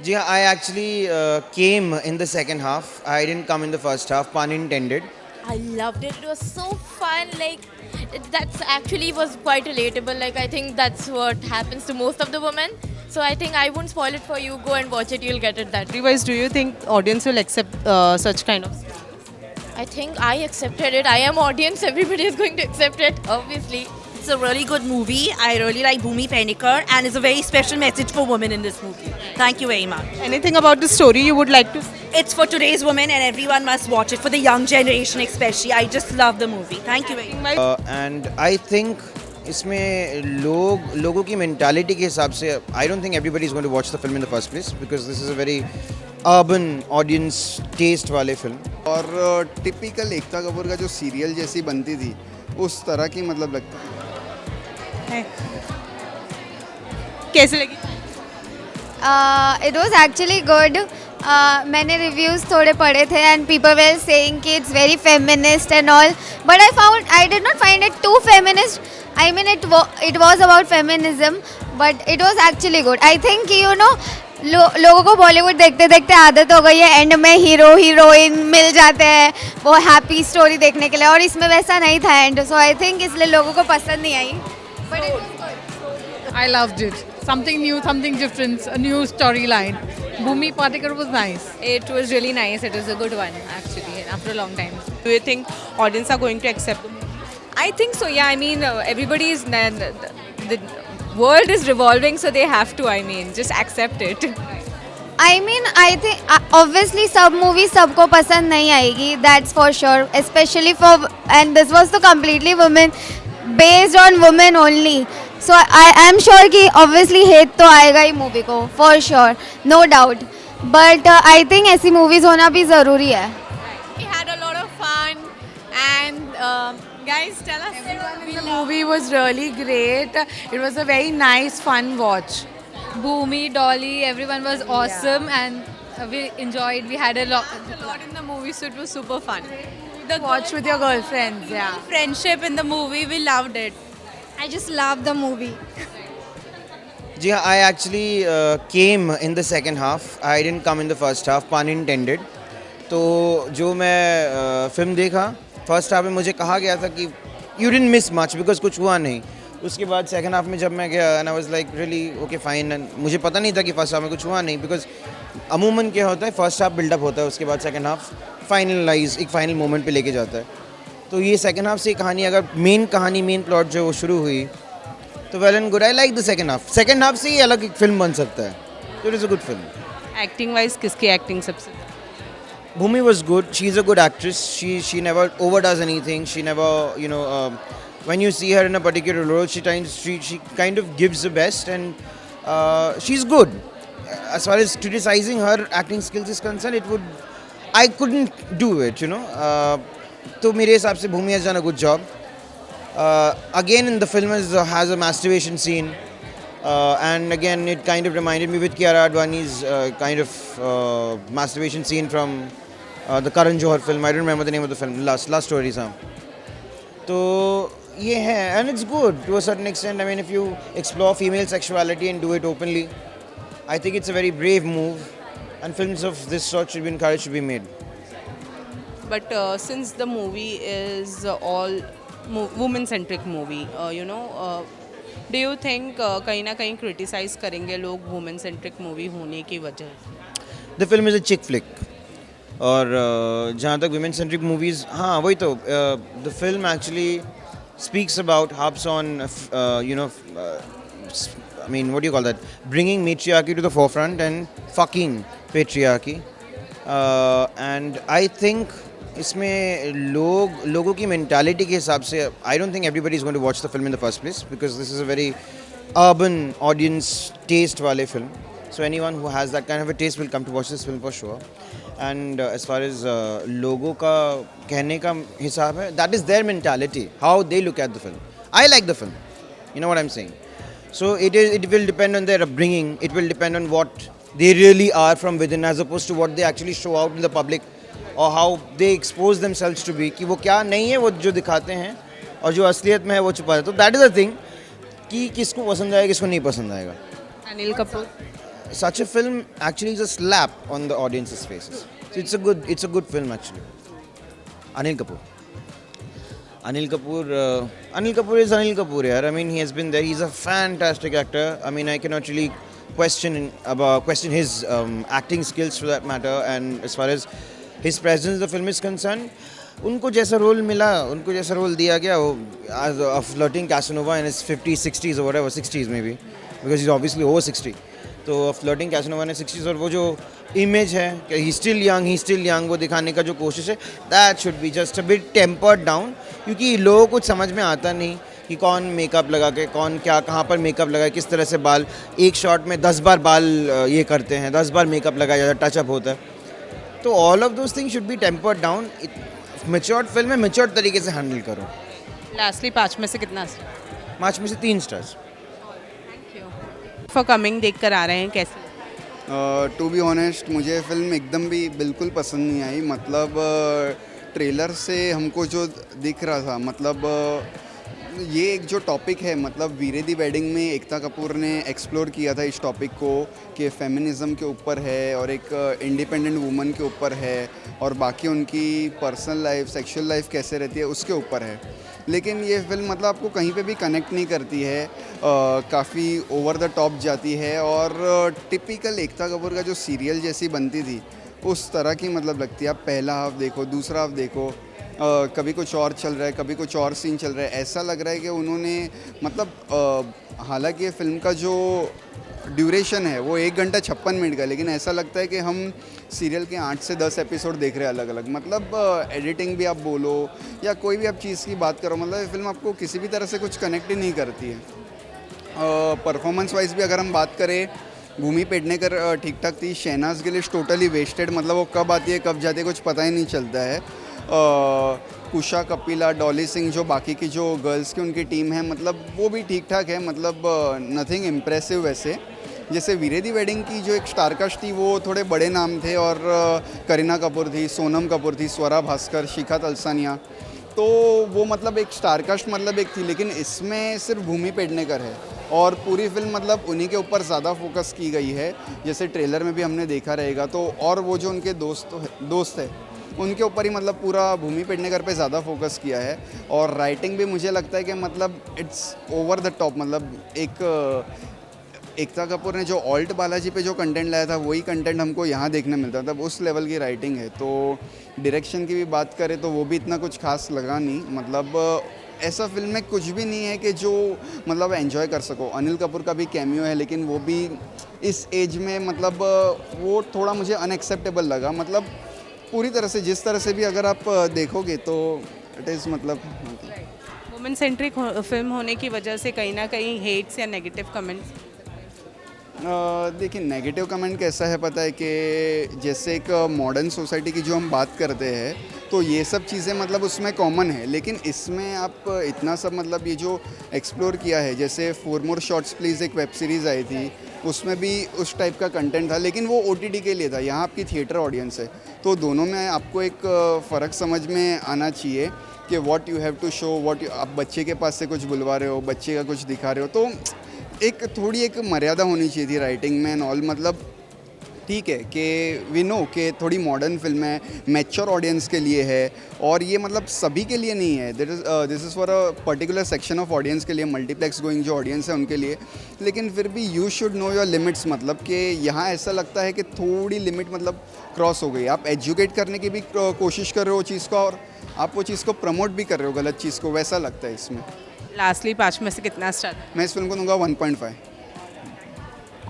जी हाँ, I actually came in the second half. I didn't come in the first half, pun intended. I loved it. It was so fun. That's actually was quite relatable. Like I think that's what happens to most of the women. So I think I won't spoil it for you. Go and watch it. You'll get it that. Otherwise, do you think audience will accept such kind of? I think I accepted it. I am audience. Everybody is going to accept it. Obviously. It's a really good movie. I really like Bhumi Penikar, and it's a very special message for women in this movie. Thank you very much. Anything about the story you would like to say? It's for today's women, and everyone must watch it, for the young generation especially. I just love the movie. Thank you very much. And I think इसमें लोगों की mentality के हिसाब से I don't think everybody is going to watch the film in the first place because this is a very urban audience taste वाले film. और typical Ekta Kapoor का जो सीरियल जैसी बनती थी उस तरह की मतलब लगती थी। कैसे लगी? It was actually good. मैंने reviews थोड़े पढ़े थे and people were saying कि it's very feminist and all. But I did not find it too feminist. I mean it was about feminism, but it was actually good. I think लोगों को बॉलीवुड देखते देखते आदत हो गई है एंड में हीरो हीरोइन मिल जाते हैं वो हैप्पी स्टोरी देखने के लिए और इसमें वैसा नहीं था एंड सो आई थिंक इसलिए लोगों को पसंद नहीं आई but I loved it. Something new, something different, a new storyline. Bhumi Patekar was nice. It was really nice. It was a good one, actually, after a long time. Do you think audience are going to accept the movie? I think so, yeah. I mean, everybody is. The world is revolving, so they have to, I mean, just accept it. I mean I think obviously सब movie सबको पसंद नहीं आएगी that's for sure specially for and this was तो completely women based on women only so I am sure कि obviously hate तो आएगा ही मूवी को for sure no doubt but I think ऐसी मूवीज़ होना भी ज़रूरी है We had a lot of fun, and guys, tell us. The movie was really great. It was a very nice, fun watch. Bhumi, Dolly, everyone was awesome, and we enjoyed. We had a lot in the movie, so it was super fun. The Watch with your girlfriends, yeah. friendship in the movie, we loved it. I just love the movie जी हाँ, I actually came in the second half. I didn't come in the first half, pun intended. तो जो मैं film देखा first half में मुझे कहा गया था कि you didn't miss much because कुछ हुआ नहीं उसके बाद सेकंड हाफ में जब मैं गया and I was like really okay fine and मुझे पता नहीं था कि फर्स्ट हाफ में कुछ हुआ नहीं बिकॉज अमूमन क्या होता है फर्स्ट हाफ बिल्डअप होता है उसके बाद सेकंड हाफ फाइनलाइज एक फाइनल मोमेंट पे लेके जाता है तो ये सेकंड हाफ से कहानी अगर मेन प्लॉट जो वो शुरू हुई तो well and good I like the second half से ही अलग एक फिल्म बन सकता है तो it is a good film Acting wise, किसकी acting सबसे? Bhumi was good. She's a good actress. She never overdoes anything. She never when you see her in a particular role, she kind of gives the best, and she's good. As far as criticizing her acting skills is concerned, I couldn't do it. तो मेरे हिसाब से Bhumi has done a good job. Again, in the film has a masturbation scene. And again, it kind of reminded me with Kiara Advani's kind of masturbation scene from the Karan Johar film. I don't remember the name of the film. Last Stories. तो ये है and it's good to a certain extent. I mean, if you explore female sexuality and do it openly, I think it's a very brave move. And films of this sort should be encouraged to be made. But since the movie is all woman-centric movie, do you think कहीं ना कहीं criticize करेंगे लोग woman-centric movie होने की वजह से? The film is a chick flick. और जहाँ तक women centric movies हाँ वही तो the film actually speaks about harps on I mean what do you call that bringing matriarchy to the forefront and fucking patriarchy and I think इसमें लोगों की mentality के हिसाब से I don't think everybody is going to watch the film in the first place because this is a very urban audience taste वाले film so anyone who has that kind of a taste will come to watch this film for sure and as far as लोगों का कहने का हिसाब है that is their mentality how they look at the film I like the film you know what I'm saying so it will depend on their upbringing it will depend on what they really are from within as opposed to what they actually show out in the public or how they expose themselves to be कि वो क्या नहीं है वो जो दिखाते हैं और जो असलियत में है वो छुपा है तो that is the thing कि किसको पसंद आएगा किसको नहीं पसंद आएगा Anil Kapoor? such a film actually is a slap on the audience's faces. So it's a good film actually. Anil Kapoor. Anil Kapoor is Anil Kapoor, yaar. I mean, he has been there. He's a fantastic actor. I mean, I cannot really question his acting skills for that matter. And as far as his presence in the film is concerned, उनको जैसा role मिला, उनको जैसा role दिया गया, वो as a flirting Casanova in his 50s, 60s or whatever, 60s maybe, because he's obviously over 60. तो flirting Casanova ने 60s और वो जो इमेज है कि ही स्टिल यंग वो दिखाने का जो कोशिश है, that should be just a bit tempered down, क्योंकि लोगों को कुछ समझ में आता नहीं कि कौन मेकअप लगा के कौन क्या कहाँ पर मेकअप लगाए, किस तरह से बाल एक शॉट में 10 बार बाल ये करते हैं, 10 बार मेकअप लगाया जाता है, टचअप होता है. तो all of those things should be tempered down. Matured film है, मैच्योर्ड तरीके से हैंडल करो. लास्टली 5 में से कितना? 5 में से 3 स्टार्स. फॉर कमिंग देख कर आ रहे हैं, कैसे? टू बी ऑनेस्ट, मुझे फिल्म एकदम भी बिल्कुल पसंद नहीं आई. मतलब ट्रेलर से हमको जो दिख रहा था, मतलब ये एक जो टॉपिक है, मतलब वीरे दी वेडिंग में एकता कपूर ने एक्सप्लोर किया था इस टॉपिक को कि फेमिनिज़म के ऊपर है और एक इंडिपेंडेंट वुमन के ऊपर है और बाकी उनकी पर्सनल लाइफ, सेक्सुअल लाइफ कैसे रहती है उसके ऊपर है. लेकिन ये फिल्म मतलब आपको कहीं पे भी कनेक्ट नहीं करती है, काफ़ी ओवर द टॉप जाती है और टिपिकल एकता कपूर का जो सीरियल जैसी बनती थी उस तरह की मतलब लगती है. आप पहला हाफ देखो, दूसरा हाफ देखो, कभी कुछ और चल रहा है, कभी कुछ और सीन चल रहा है. ऐसा लग रहा है कि उन्होंने मतलब हालांकि ये फिल्म का जो ड्यूरेशन है वो 1 घंटा 56 मिनट का, लेकिन ऐसा लगता है कि हम सीरियल के 8 से 10 एपिसोड देख रहे हैं अलग अलग. मतलब एडिटिंग भी आप बोलो या कोई भी आप चीज़ की बात करो, मतलब ये फिल्म आपको किसी भी तरह से कुछ कनेक्ट ही नहीं करती है. परफॉर्मेंस वाइज भी अगर हम बात करें, भूमि पेडनेकर ठीक ठाक थी. शहनाज गिल टोटली वेस्टेड, मतलब वो कब आती है कब जाती है कुछ पता ही नहीं चलता है. कुशा कपिला, डॉली सिंह, जो बाकी की जो गर्ल्स की उनकी टीम है, मतलब वो भी ठीक ठाक है. मतलब नथिंग इम्प्रेसिव वैसे. जैसे वीरे दी वेडिंग की जो एक स्टारकास्ट थी वो थोड़े बड़े नाम थे और करीना कपूर थी, सोनम कपूर थी, स्वरा भास्कर, शिखा तलसानिया, तो वो मतलब एक स्टारकास्ट मतलब एक थी. लेकिन इसमें सिर्फ भूमि पेडनेकर है और पूरी फिल्म मतलब उन्हीं के ऊपर ज़्यादा फोकस की गई है, जैसे ट्रेलर में भी हमने देखा रहेगा. तो और वो जो उनके दोस्त है उनके ऊपर ही मतलब पूरा भूमि पेडनेकर पे ज़्यादा फोकस किया है. और राइटिंग भी मुझे लगता है कि मतलब इट्स ओवर द टॉप. मतलब एकता कपूर ने जो ऑल्ट बालाजी पे जो कंटेंट लाया था वही कंटेंट हमको यहाँ देखने मिलता था. उस लेवल की राइटिंग है. तो डायरेक्शन की भी बात करें तो वो भी इतना कुछ खास लगा नहीं. मतलब ऐसा फिल्म में कुछ भी नहीं है कि जो मतलब एंजॉय कर सको. अनिल कपूर का भी कैमियो है, लेकिन वो भी इस एज में मतलब वो थोड़ा मुझे अनएक्सेप्टेबल लगा. मतलब पूरी तरह से जिस तरह से भी अगर आप देखोगे तो इट इज़ मतलब वुमेन सेंट्रिक फिल्म होने की वजह से कहीं ना कहीं हेट्स या नेगेटिव कमेंट्स. देखिए, नेगेटिव कमेंट कैसा है पता है कि जैसे एक मॉडर्न सोसाइटी की जो हम बात करते हैं तो ये सब चीज़ें मतलब उसमें कॉमन है. लेकिन इसमें आप इतना सब मतलब ये जो एक्सप्लोर किया है, जैसे 4 मोर शॉट्स प्लीज़ एक वेब सीरीज़ आई थी, उसमें भी उस टाइप का कंटेंट था, लेकिन वो OTT के लिए था. यहाँ आपकी थिएटर ऑडियंस है, तो दोनों में आपको एक फ़र्क समझ में आना चाहिए कि what you have to show, आप बच्चे के पास से कुछ बुलवा रहे हो, बच्चे का कुछ दिखा रहे हो, तो एक थोड़ी एक मर्यादा होनी चाहिए थी राइटिंग में एंड ऑल. मतलब ठीक है कि वी नो कि थोड़ी मॉडर्न फिल्म है, मैच्योर ऑडियंस के लिए है और ये मतलब सभी के लिए नहीं है. This is for a particular section of audience के लिए, मल्टीप्लेक्स गोइंग जो ऑडियंस है उनके लिए. लेकिन फिर भी you should know your limits. मतलब कि यहाँ ऐसा लगता है कि थोड़ी लिमिट मतलब क्रॉस हो गई. आप एजुकेट करने की भी कोशिश कर रहे हो चीज़ को और आप वो चीज़ को प्रमोट भी कर रहे हो गलत चीज़ को, वैसा लगता है इसमें. लास्टली 5 में से कितना स्टार? मैं इस फिल्म को दूंगा 1.5.